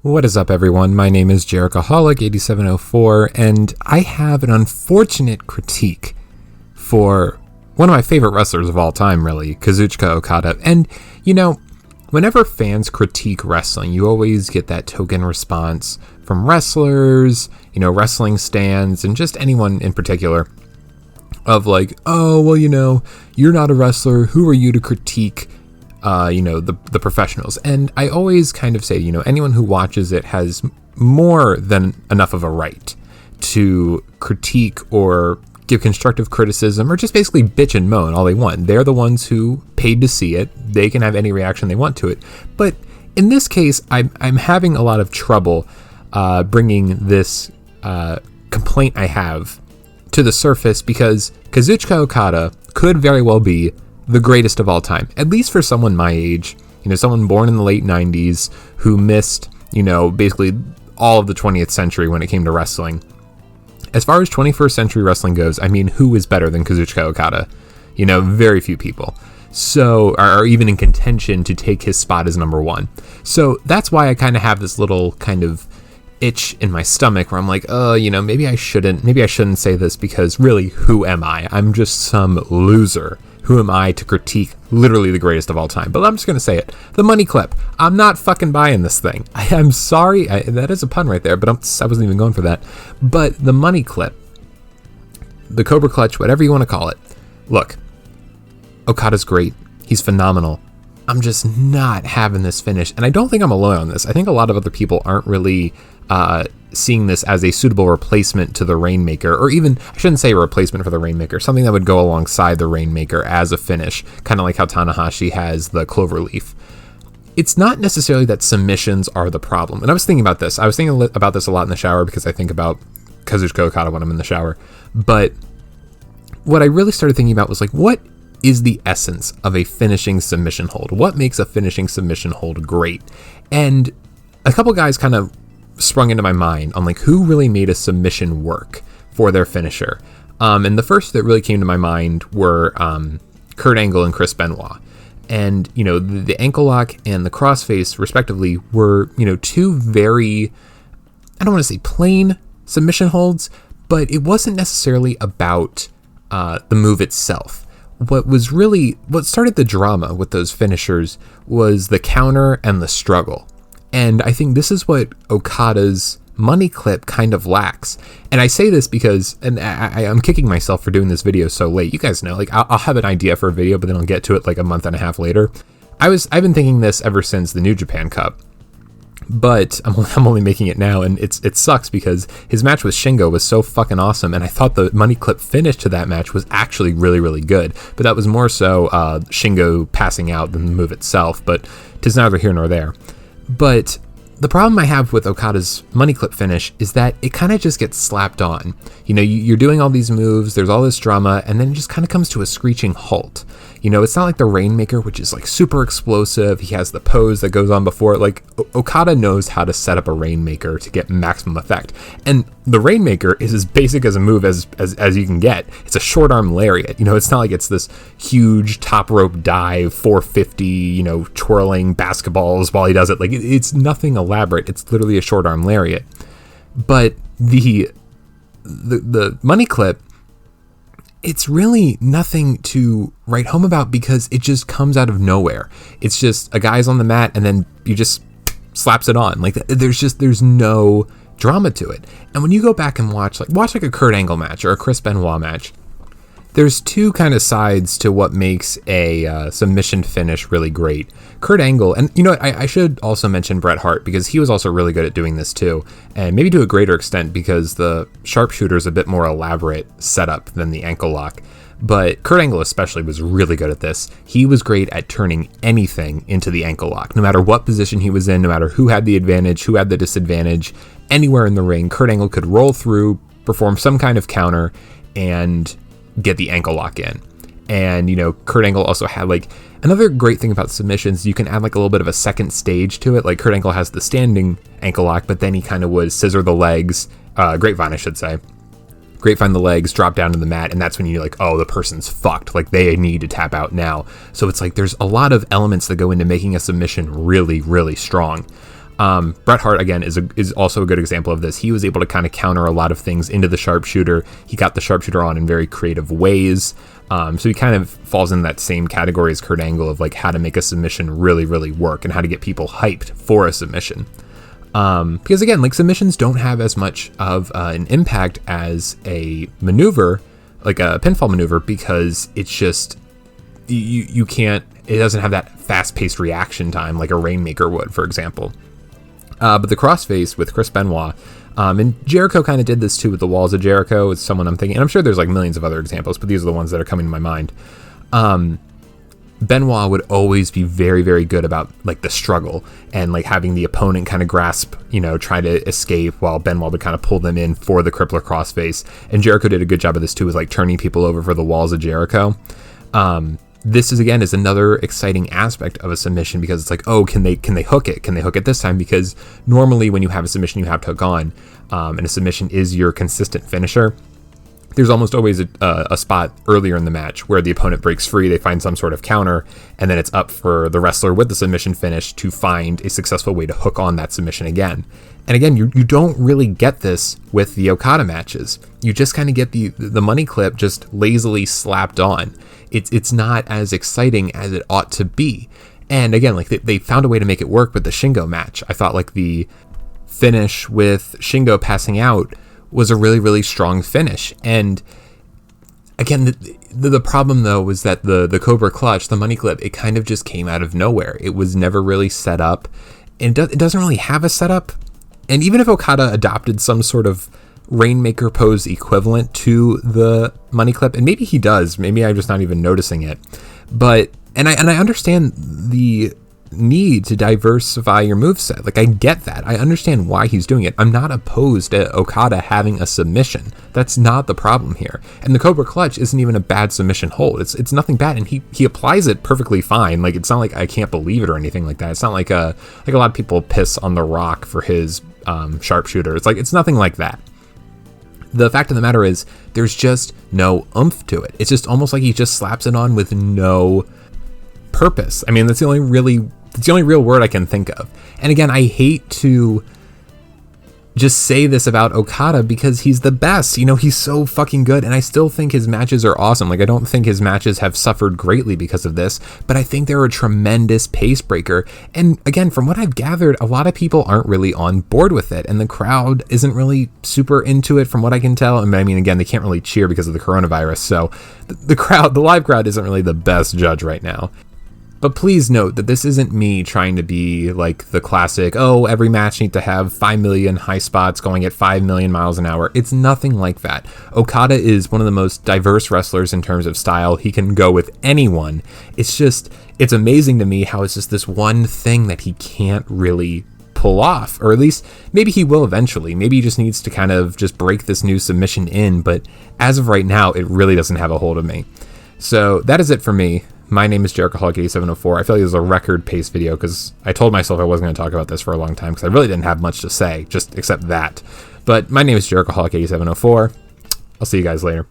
What is up, everyone? My name is Jerichoholic8704, and I have an unfortunate critique for one of my favorite wrestlers of all time, really, Kazuchika Okada. And, you know, whenever fans critique wrestling, you always get that token response from wrestlers, you know, wrestling stands, and just anyone in particular of like, oh, well, you know, you're not a wrestler. Who are you to critique the professionals? And I always kind of say, you know, anyone who watches it has more than enough of a right to critique or give constructive criticism or just basically bitch and moan all they want. They're the ones who paid to see it. They can have any reaction they want to it. But in this case, I'm having a lot of trouble bringing this complaint I have to the surface, because Kazuchika Okada could very well be the greatest of all time, at least for someone my age, you know, someone born in the late 90s who missed, you know, basically all of the 20th century when it came to wrestling. As far as 21st century wrestling goes, I mean, who is better than Kazuchika Okada? You know, very few people. So, are even in contention to take his spot as number one. So that's why I kind of have this little kind of itch in my stomach where I'm like, you know, maybe I shouldn't say this, because really, who am I? I'm just some loser. Who am I to critique literally the greatest of all time? But I'm just going to say it. The money clip. I'm not fucking buying this thing. I'm sorry. That is a pun right there, but I wasn't even going for that. But the money clip, the Cobra Clutch, whatever you want to call it. Look, Okada's great. He's phenomenal. I'm just not having this finish. And I don't think I'm alone on this. I think a lot of other people aren't really seeing this as a suitable replacement to the Rainmaker, or even, I shouldn't say a replacement for the Rainmaker, something that would go alongside the Rainmaker as a finish, kind of like how Tanahashi has the Cloverleaf. It's not necessarily that submissions are the problem. And I was thinking about this. I was thinking about this a lot in the shower, because I think about Kazuchika Okada when I'm in the shower. But what I really started thinking about was like, what is the essence of a finishing submission hold? What makes a finishing submission hold great? And a couple guys kind of sprung into my mind on like who really made a submission work for their finisher. And the first that really came to my mind were Kurt Angle and Chris Benoit. And, you know, the ankle lock and the crossface respectively were, you know, two very, I don't want to say plain submission holds, but it wasn't necessarily about the move itself. What started the drama with those finishers was the counter and the struggle. And I think this is what Okada's money clip kind of lacks. And I say this because, and I'm kicking myself for doing this video so late. You guys know, like, I'll have an idea for a video, but then I'll get to it like a month and a half later. I've been thinking this ever since the New Japan Cup, but I'm only making it now, and it sucks because his match with Shingo was so fucking awesome, and I thought the money clip finish to that match was actually really, really good. But that was more so Shingo passing out than the move itself, but 'tis neither here nor there. But the problem I have with Okada's money clip finish is that it kind of just gets slapped on. You know, you're doing all these moves, there's all this drama, and then it just kind of comes to a screeching halt. You know, it's not like the Rainmaker, which is like super explosive. He has the pose that goes on before it. Like, Okada knows how to set up a Rainmaker to get maximum effect. And the Rainmaker is as basic as a move as you can get. It's a short arm lariat. You know, it's not like it's this huge top rope dive, 450, you know, twirling basketballs while he does it. Like, it's nothing elaborate. It's literally a short arm lariat. But the money clip, it's really nothing to write home about, because it just comes out of nowhere. It's just a guy's on the mat and then you just slaps it on. Like, there's no drama to it. And when you go back and watch like a Kurt Angle match or a Chris Benoit match, there's two kind of sides to what makes a submission finish really great. Kurt Angle, and you know what, I should also mention Bret Hart, because he was also really good at doing this too, and maybe to a greater extent because the sharpshooter is a bit more elaborate setup than the ankle lock. But Kurt Angle especially was really good at this. He was great at turning anything into the ankle lock, no matter what position he was in, no matter who had the advantage, who had the disadvantage, anywhere in the ring, Kurt Angle could roll through, perform some kind of counter, and get the ankle lock in. And, you know, Kurt Angle also had like another great thing about submissions, you can add like a little bit of a second stage to it. Like, Kurt Angle has the standing ankle lock, but then he kind of would scissor the legs, grapevine I should say, grapevine the legs, drop down to the mat, and that's when you're like, oh, the person's fucked, like they need to tap out now. So it's like there's a lot of elements that go into making a submission really, really strong. Bret Hart, again, is also a good example of this. He was able to kind of counter a lot of things into the sharpshooter. He got the sharpshooter on in very creative ways. So he kind of falls in that same category as Kurt Angle of like how to make a submission really, really work and how to get people hyped for a submission. Because again, like submissions don't have as much of an impact as a maneuver, like a pinfall maneuver, because it's just, you can't, it doesn't have that fast-paced reaction time like a Rainmaker would, for example. But the crossface with Chris Benoit, and Jericho kind of did this too with the Walls of Jericho. It's someone I'm thinking, and I'm sure there's like millions of other examples, but these are the ones that are coming to my mind. Benoit would always be very, very good about like the struggle and like having the opponent kind of grasp, try to escape while Benoit would kind of pull them in for the crippler crossface. And Jericho did a good job of this too, with like turning people over for the Walls of Jericho. This is another exciting aspect of a submission, because it's like, oh, can they hook it? Can they hook it this time? Because normally when you have a submission, you have to hook on, and a submission is your consistent finisher. There's almost always a spot earlier in the match where the opponent breaks free, they find some sort of counter, and then it's up for the wrestler with the submission finish to find a successful way to hook on that submission again. And again, you don't really get this with the Okada matches. You just kind of get the money clip just lazily slapped on. It's not as exciting as it ought to be. And again, like they found a way to make it work with the Shingo match. I thought like the finish with Shingo passing out was a really, really strong finish. And again, the problem though was that the Cobra Clutch, the money clip, it kind of just came out of nowhere. It was never really set up, and it doesn't really have a setup. And even if Okada adopted some sort of Rainmaker pose equivalent to the money clip, and maybe he does, maybe I'm just not even noticing it, but and I understand the need to diversify your moveset. Like I get that. I understand why he's doing it. I'm not opposed to Okada having a submission. That's not the problem here. And the Cobra Clutch isn't even a bad submission hold. It's nothing bad, and he applies it perfectly fine. Like it's not like I can't believe it or anything like that. It's not like a lot of people piss on The Rock for his sharpshooter. It's nothing like that. The fact of the matter is there's just no oomph to it. It's just almost like he just slaps it on with no purpose. I mean, that's the only real word I can think of. And again, I hate to just say this about Okada because he's the best. He's so fucking good, and I still think his matches are awesome. Like I don't think his matches have suffered greatly because of this, but I think they're a tremendous pace breaker. And again, from what I've gathered, a lot of people aren't really on board with it, and the crowd isn't really super into it from what I can tell. I mean, again, they can't really cheer because of the coronavirus, so the live crowd isn't really the best judge right now. But please note that this isn't me trying to be like the classic, oh, every match needs to have 5 million high spots going at 5 million miles an hour. It's nothing like that. Okada is one of the most diverse wrestlers in terms of style. He can go with anyone. It's amazing to me how it's just this one thing that he can't really pull off, or at least maybe he will eventually. Maybe he just needs to kind of just break this new submission in, but as of right now, it really doesn't have a hold of me. So that is it for me. My name is Jerichoholic8704. I feel like this is a record pace video because I told myself I wasn't going to talk about this for a long time because I really didn't have much to say, just except that. But my name is Jerichoholic8704. I'll see you guys later.